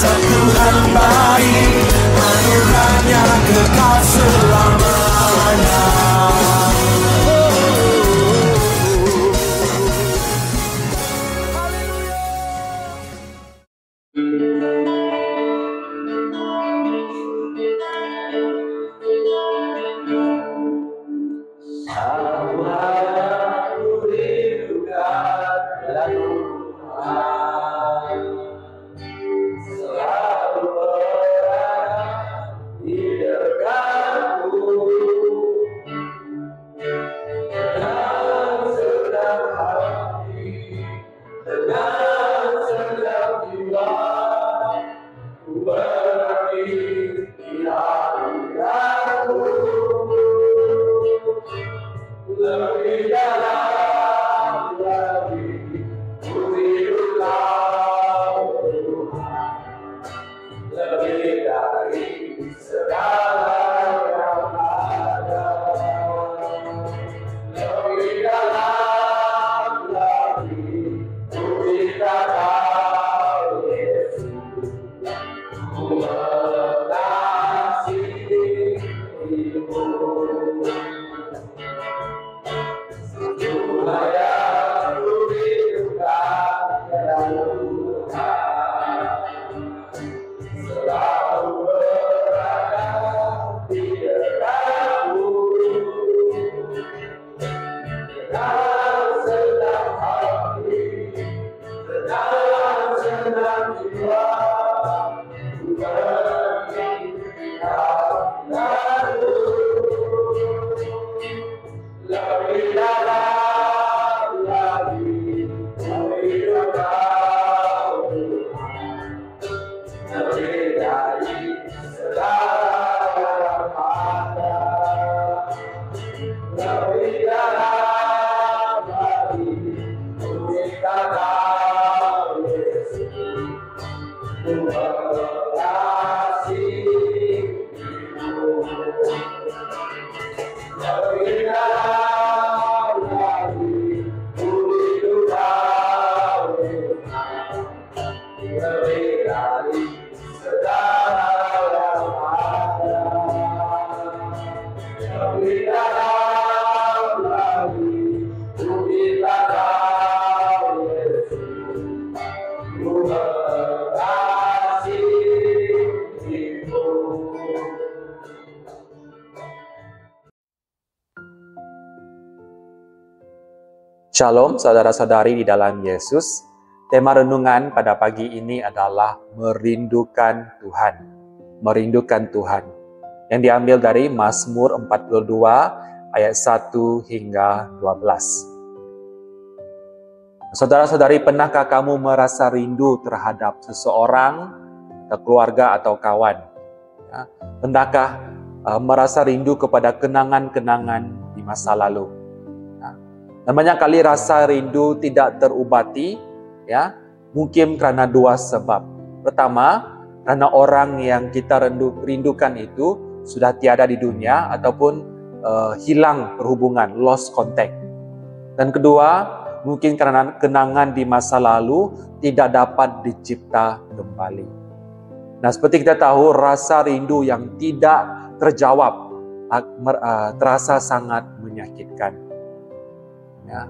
Dasar Tuhan baik, anugerahnya kekal selamanya. Shalom saudara-saudari di dalam Yesus. Tema renungan pada pagi ini adalah merindukan Tuhan. Merindukan Tuhan. Yang diambil dari Mazmur 42 ayat 1 hingga 12. Saudara-saudari, pernahkah kamu merasa rindu terhadap seseorang, atau keluarga atau kawan? Ya. Pernahkah merasa rindu kepada kenangan-kenangan di masa lalu? Dan banyak kali rasa rindu tidak terobati, ya, mungkin karena dua sebab. Pertama, karena orang yang kita rindukan itu sudah tiada di dunia ataupun hilang perhubungan, lost contact. Dan kedua, mungkin karena kenangan di masa lalu tidak dapat dicipta kembali. Nah, seperti kita tahu, rasa rindu yang tidak terjawab terasa sangat menyakitkan. Ya.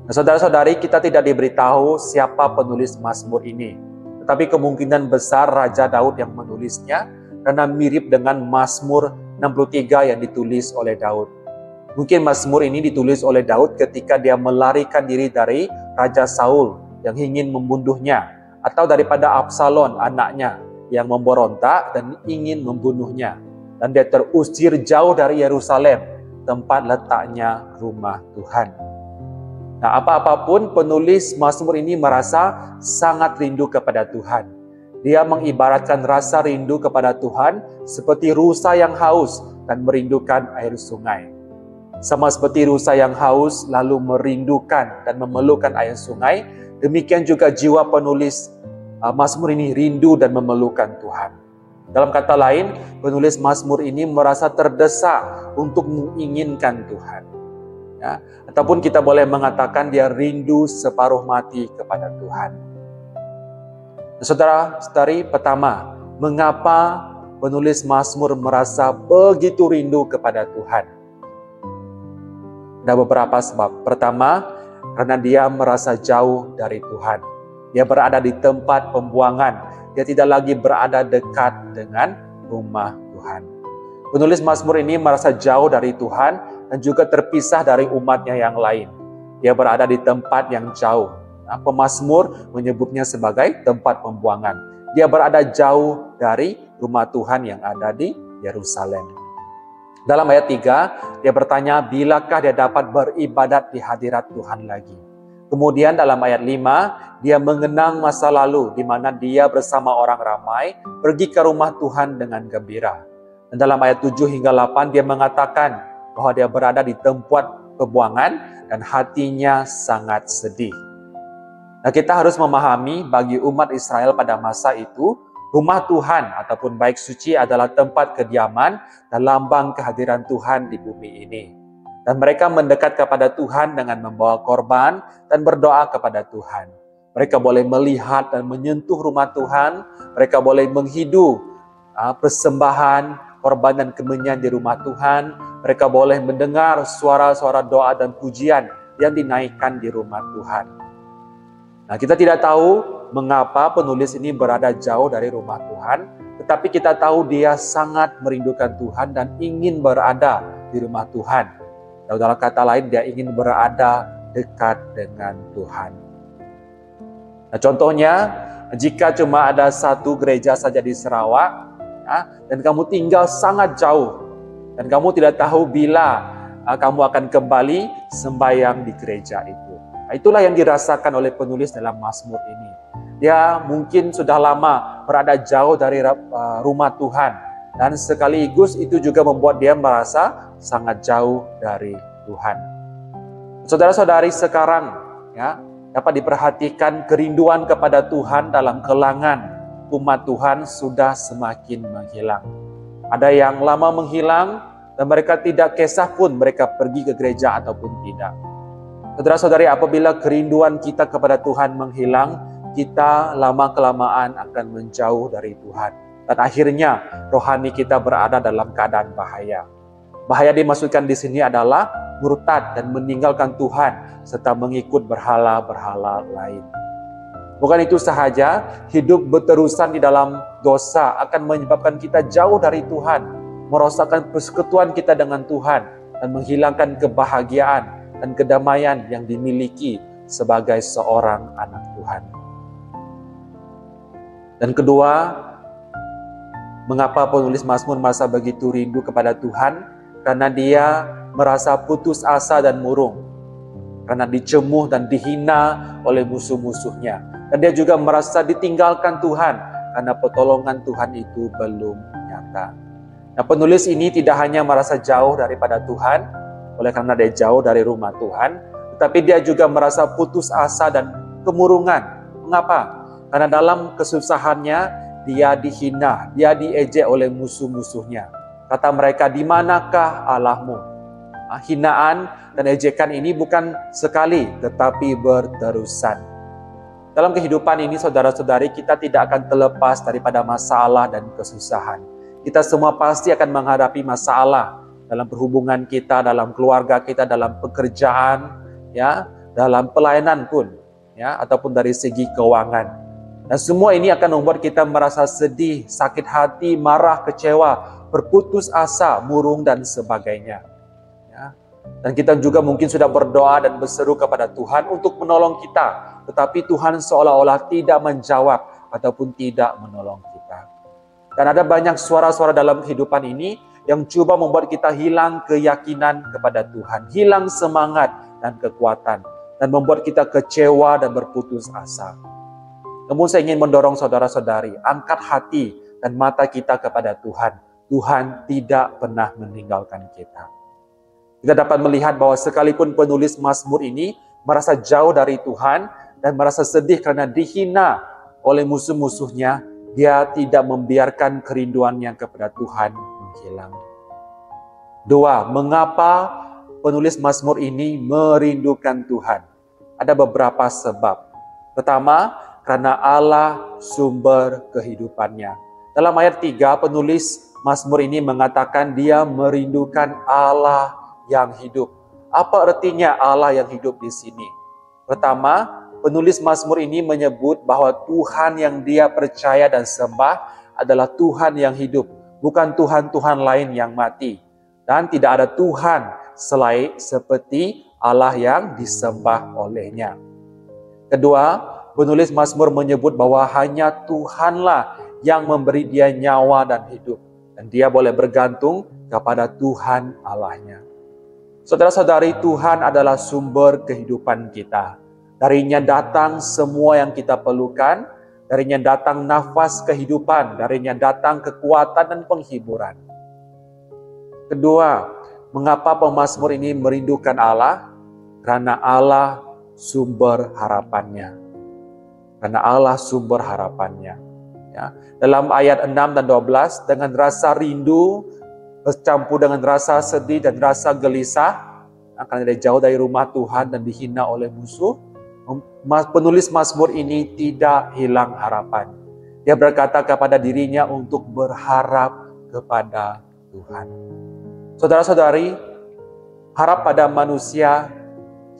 Nah, saudara-saudari, kita tidak diberitahu siapa penulis Mazmur ini. Tetapi kemungkinan besar Raja Daud yang menulisnya karena mirip dengan Mazmur 63 yang ditulis oleh Daud. Mungkin Mazmur ini ditulis oleh Daud ketika dia melarikan diri dari Raja Saul yang ingin membunuhnya, atau daripada Absalom anaknya yang memberontak dan ingin membunuhnya. Dan dia terusir jauh dari Yerusalem, tempat letaknya rumah Tuhan. Nah, apapun penulis Mazmur ini merasa sangat rindu kepada Tuhan. Dia mengibaratkan rasa rindu kepada Tuhan seperti rusa yang haus dan merindukan air sungai. Sama seperti rusa yang haus lalu merindukan dan memerlukan air sungai, demikian juga jiwa penulis Mazmur ini rindu dan memerlukan Tuhan. Dalam kata lain, penulis Mazmur ini merasa terdesak untuk menginginkan Tuhan. Ya, ataupun kita boleh mengatakan dia rindu separuh mati kepada Tuhan. Saudara-saudari, pertama, mengapa penulis Mazmur merasa begitu rindu kepada Tuhan? Ada beberapa sebab. Pertama, karena dia merasa jauh dari Tuhan. Dia berada di tempat pembuangan. Dia tidak lagi berada dekat dengan rumah Tuhan. Penulis Mazmur ini merasa jauh dari Tuhan dan juga terpisah dari umatnya yang lain. Dia berada di tempat yang jauh. Pemazmur menyebutnya sebagai tempat pembuangan. Dia berada jauh dari rumah Tuhan yang ada di Yerusalem. Dalam ayat 3, dia bertanya, bilakah dia dapat beribadat di hadirat Tuhan lagi? Kemudian dalam ayat 5, dia mengenang masa lalu di mana dia bersama orang ramai pergi ke rumah Tuhan dengan gembira. Dan dalam ayat 7 hingga 8, dia mengatakan bahwa dia berada di tempat pembuangan dan hatinya sangat sedih. Nah, kita harus memahami bagi umat Israel pada masa itu, rumah Tuhan ataupun bait suci adalah tempat kediaman dan lambang kehadiran Tuhan di bumi ini. Dan mereka mendekat kepada Tuhan dengan membawa korban dan berdoa kepada Tuhan. Mereka boleh melihat dan menyentuh rumah Tuhan. Mereka boleh menghidu persembahan, korban dan kemenyan di rumah Tuhan. Mereka boleh mendengar suara-suara doa dan pujian yang dinaikkan di rumah Tuhan. Nah, kita tidak tahu mengapa penulis ini berada jauh dari rumah Tuhan, tetapi kita tahu dia sangat merindukan Tuhan dan ingin berada di rumah Tuhan. Dalam kata lain, dia ingin berada dekat dengan Tuhan. Nah, contohnya, jika cuma ada satu gereja saja di Sarawak, dan kamu tinggal sangat jauh, dan kamu tidak tahu bila kamu akan kembali sembahyang di gereja itu. Nah, itulah yang dirasakan oleh penulis dalam Mazmur ini. Dia mungkin sudah lama berada jauh dari rumah Tuhan. Dan sekaligus itu juga membuat dia merasa sangat jauh dari Tuhan. Saudara-saudari, sekarang dapat diperhatikan kerinduan kepada Tuhan dalam kalangan umat Tuhan sudah semakin menghilang. Ada yang lama menghilang dan mereka tidak kisah pun mereka pergi ke gereja ataupun tidak. Saudara-saudari, apabila kerinduan kita kepada Tuhan menghilang, kita lama-kelamaan akan menjauh dari Tuhan. Dan akhirnya rohani kita berada dalam keadaan bahaya. Bahaya dimaksudkan di sini adalah murtad dan meninggalkan Tuhan serta mengikut berhala-berhala lain. Bukan itu sahaja, hidup berterusan di dalam dosa akan menyebabkan kita jauh dari Tuhan, merosakkan persekutuan kita dengan Tuhan, dan menghilangkan kebahagiaan dan kedamaian yang dimiliki sebagai seorang anak Tuhan. Dan kedua, mengapa penulis Mazmur merasa begitu rindu kepada Tuhan? Karena dia merasa putus asa dan murung. Karena dicemuh dan dihina oleh musuh-musuhnya. Dan dia juga merasa ditinggalkan Tuhan karena pertolongan Tuhan itu belum nyata. Nah, penulis ini tidak hanya merasa jauh daripada Tuhan, oleh karena dia jauh dari rumah Tuhan, tetapi dia juga merasa putus asa dan kemurungan. Mengapa? Karena dalam kesusahannya, dia dihina, dia diejek oleh musuh-musuhnya. Kata mereka, di manakah Allahmu? Hinaan dan ejekan ini bukan sekali, tetapi berterusan. Dalam kehidupan ini, saudara-saudari, kita tidak akan terlepas daripada masalah dan kesusahan. Kita semua pasti akan menghadapi masalah dalam perhubungan kita, dalam keluarga kita, dalam pekerjaan, dalam pelayanan pun, ataupun dari segi keuangan. Dan semua ini akan membuat kita merasa sedih, sakit hati, marah, kecewa, berputus asa, murung, dan sebagainya. Dan kita juga mungkin sudah berdoa dan berseru kepada Tuhan untuk menolong kita, tetapi Tuhan seolah-olah tidak menjawab ataupun tidak menolong kita. Dan ada banyak suara-suara dalam kehidupan ini yang coba membuat kita hilang keyakinan kepada Tuhan, hilang semangat dan kekuatan, dan membuat kita kecewa dan berputus asa. Namun saya ingin mendorong saudara-saudari, angkat hati dan mata kita kepada Tuhan. Tuhan tidak pernah meninggalkan kita. Kita dapat melihat bahwa sekalipun penulis Mazmur ini merasa jauh dari Tuhan dan merasa sedih karena dihina oleh musuh-musuhnya, dia tidak membiarkan kerinduannya kepada Tuhan menghilang. Dua, mengapa penulis Mazmur ini merindukan Tuhan? Ada beberapa sebab. Pertama, karena Allah sumber kehidupannya. Dalam ayat 3, penulis Mazmur ini mengatakan dia merindukan Allah yang hidup. Apa artinya Allah yang hidup di sini? Pertama, penulis Mazmur ini menyebut bahwa Tuhan yang dia percaya dan sembah adalah Tuhan yang hidup, bukan Tuhan-Tuhan lain yang mati. Dan tidak ada Tuhan selain seperti Allah yang disembah olehnya. Kedua, penulis Mazmur menyebut bahwa hanya Tuhanlah yang memberi dia nyawa dan hidup. Dan dia boleh bergantung kepada Tuhan Allahnya. Saudara-saudari, Tuhan adalah sumber kehidupan kita. Darinya datang semua yang kita perlukan, darinya datang nafas kehidupan, darinya datang kekuatan dan penghiburan. Kedua, mengapa pemazmur ini merindukan Allah? Karena Allah sumber harapannya. Karena Allah sumber harapannya. Ya. Dalam ayat 6 dan 12, dengan rasa rindu bercampur dengan rasa sedih dan rasa gelisah, akan ada jauh dari rumah Tuhan dan dihina oleh musuh, penulis Mazmur ini tidak hilang harapan. Dia berkata kepada dirinya untuk berharap kepada Tuhan. Saudara-saudari, harap pada manusia,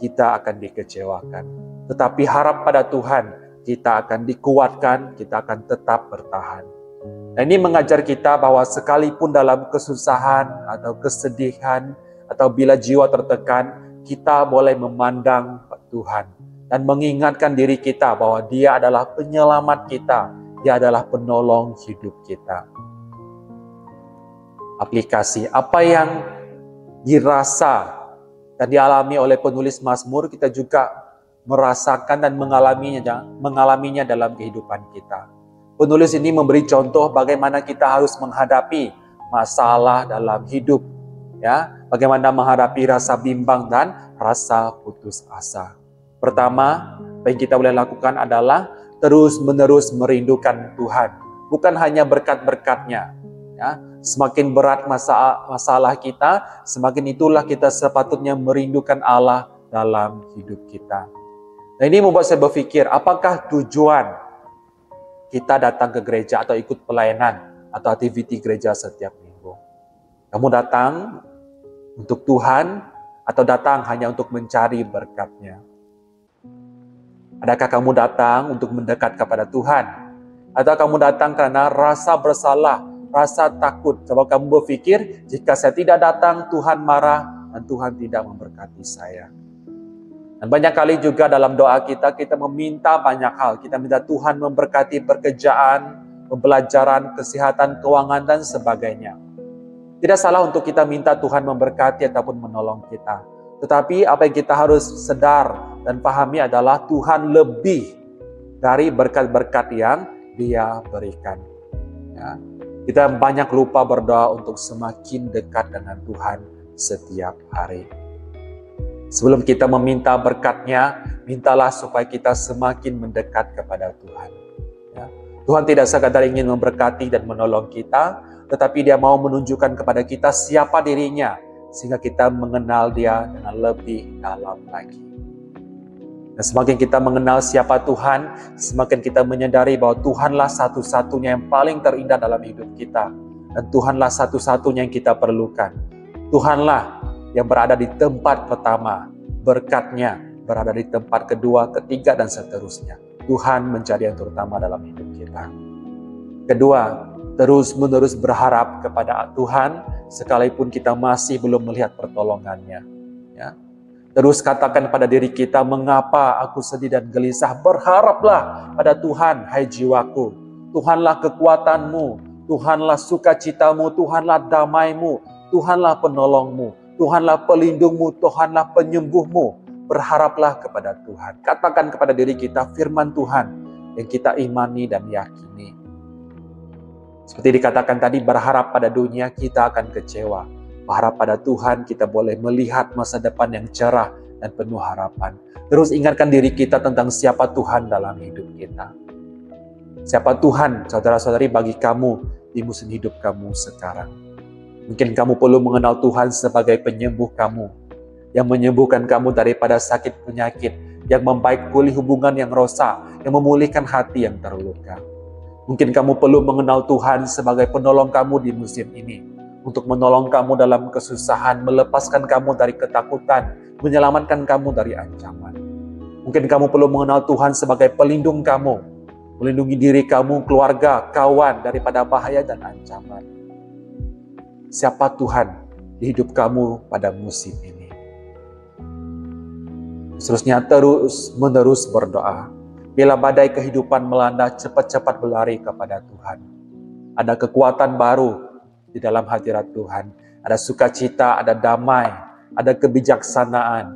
kita akan dikecewakan. Tetapi harap pada Tuhan, kita akan dikuatkan, kita akan tetap bertahan. Nah, ini mengajar kita bahwa sekalipun dalam kesusahan atau kesedihan atau bila jiwa tertekan, kita boleh memandang Tuhan dan mengingatkan diri kita bahwa Dia adalah penyelamat kita, Dia adalah penolong hidup kita. Aplikasi apa yang dirasa dan dialami oleh penulis Mazmur, kita juga merasakan dan mengalaminya dalam kehidupan kita. Penulis ini memberi contoh bagaimana kita harus menghadapi masalah dalam hidup, ya, bagaimana menghadapi rasa bimbang dan rasa putus asa. Pertama, apa yang kita boleh lakukan adalah terus-menerus merindukan Tuhan, bukan hanya berkat-berkatnya. Ya, semakin berat masalah kita, semakin itulah kita sepatutnya merindukan Allah dalam hidup kita. Nah, ini membuat saya berpikir, apakah tujuan kita datang ke gereja atau ikut pelayanan atau aktiviti gereja setiap minggu? Kamu datang untuk Tuhan atau datang hanya untuk mencari berkat-Nya? Adakah kamu datang untuk mendekat kepada Tuhan? Atau kamu datang karena rasa bersalah, rasa takut? Sebab kamu berpikir, jika saya tidak datang, Tuhan marah dan Tuhan tidak memberkati saya. Dan banyak kali juga dalam doa kita meminta banyak hal. Kita minta Tuhan memberkati pekerjaan, pembelajaran, kesehatan, keuangan, dan sebagainya. Tidak salah untuk kita minta Tuhan memberkati ataupun menolong kita. Tetapi apa yang kita harus sadar dan pahami adalah Tuhan lebih dari berkat-berkat yang Dia berikan. Ya. Kita banyak lupa berdoa untuk semakin dekat dengan Tuhan setiap hari. Sebelum kita meminta berkat-Nya, mintalah supaya kita semakin mendekat kepada Tuhan. Ya. Tuhan tidak sekadar ingin memberkati dan menolong kita, tetapi Dia mau menunjukkan kepada kita siapa dirinya, sehingga kita mengenal Dia dengan lebih dalam lagi. Dan semakin kita mengenal siapa Tuhan, semakin kita menyadari bahwa Tuhanlah satu-satunya yang paling terindah dalam hidup kita. Dan Tuhanlah satu-satunya yang kita perlukan. Tuhanlah yang berada di tempat pertama, berkat-Nya berada di tempat kedua, ketiga, dan seterusnya. Tuhan menjadi yang terutama dalam hidup kita. Kedua, terus-menerus berharap kepada Tuhan, sekalipun kita masih belum melihat pertolongan-Nya. Ya. Terus katakan pada diri kita, mengapa aku sedih dan gelisah? Berharaplah pada Tuhan, hai jiwaku. Tuhanlah kekuatanmu, Tuhanlah sukacitamu, Tuhanlah damaimu, Tuhanlah penolongmu. Tuhanlah pelindungmu, Tuhanlah penyembuhmu. Berharaplah kepada Tuhan. Katakan kepada diri kita firman Tuhan yang kita imani dan yakini. Seperti dikatakan tadi, berharap pada dunia kita akan kecewa. Berharap pada Tuhan kita boleh melihat masa depan yang cerah dan penuh harapan. Terus ingatkan diri kita tentang siapa Tuhan dalam hidup kita. Siapa Tuhan, saudara-saudari, bagi kamu di musim hidup kamu sekarang. Mungkin kamu perlu mengenal Tuhan sebagai penyembuh kamu, yang menyembuhkan kamu daripada sakit penyakit, yang membaik pulih hubungan yang rosak, yang memulihkan hati yang terluka. Mungkin kamu perlu mengenal Tuhan sebagai penolong kamu di musim ini, untuk menolong kamu dalam kesusahan, melepaskan kamu dari ketakutan, menyelamatkan kamu dari ancaman. Mungkin kamu perlu mengenal Tuhan sebagai pelindung kamu, melindungi diri kamu, keluarga, kawan daripada bahaya dan ancaman. Siapa Tuhan di hidup kamu pada musim ini? Seterusnya terus-menerus berdoa. Bila badai kehidupan melanda, cepat-cepat berlari kepada Tuhan. Ada kekuatan baru di dalam hadirat Tuhan. Ada sukacita, ada damai, ada kebijaksanaan,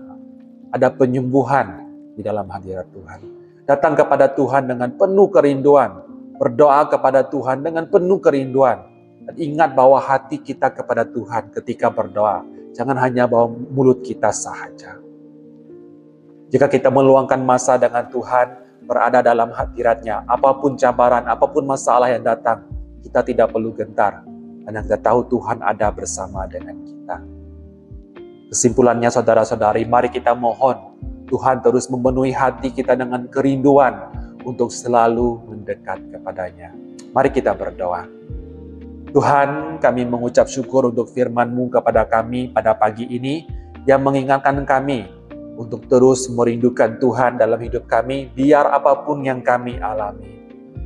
ada penyembuhan di dalam hadirat Tuhan. Datang kepada Tuhan dengan penuh kerinduan. Berdoa kepada Tuhan dengan penuh kerinduan. Dan ingat bahwa hati kita kepada Tuhan ketika berdoa. Jangan hanya bawa mulut kita sahaja. Jika kita meluangkan masa dengan Tuhan, berada dalam hadirat-Nya, apapun cabaran, apapun masalah yang datang, kita tidak perlu gentar. Karena kita tahu Tuhan ada bersama dengan kita. Kesimpulannya saudara-saudari, mari kita mohon Tuhan terus memenuhi hati kita dengan kerinduan untuk selalu mendekat kepada-Nya. Mari kita berdoa. Tuhan, kami mengucap syukur untuk firman-Mu kepada kami pada pagi ini yang mengingatkan kami untuk terus merindukan Tuhan dalam hidup kami, biar apapun yang kami alami.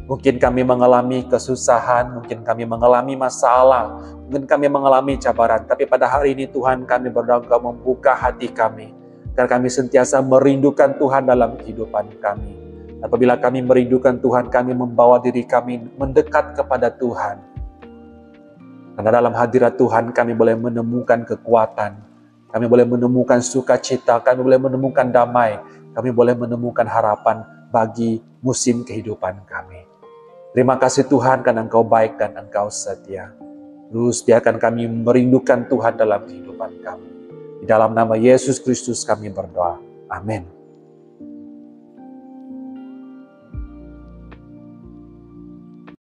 Mungkin kami mengalami kesusahan, mungkin kami mengalami masalah, mungkin kami mengalami cabaran. Tapi pada hari ini Tuhan, kami berdoa Engkau membuka hati kami, agar kami sentiasa merindukan Tuhan dalam kehidupan kami. Apabila kami merindukan Tuhan, kami membawa diri kami mendekat kepada Tuhan. Karena dalam hadirat Tuhan kami boleh menemukan kekuatan, kami boleh menemukan sukacita, kami boleh menemukan damai, kami boleh menemukan harapan bagi musim kehidupan kami. Terima kasih Tuhan karena Engkau baik dan Engkau setia. Terus biarkan kami merindukan Tuhan dalam kehidupan kami. Di dalam nama Yesus Kristus kami berdoa. Amin.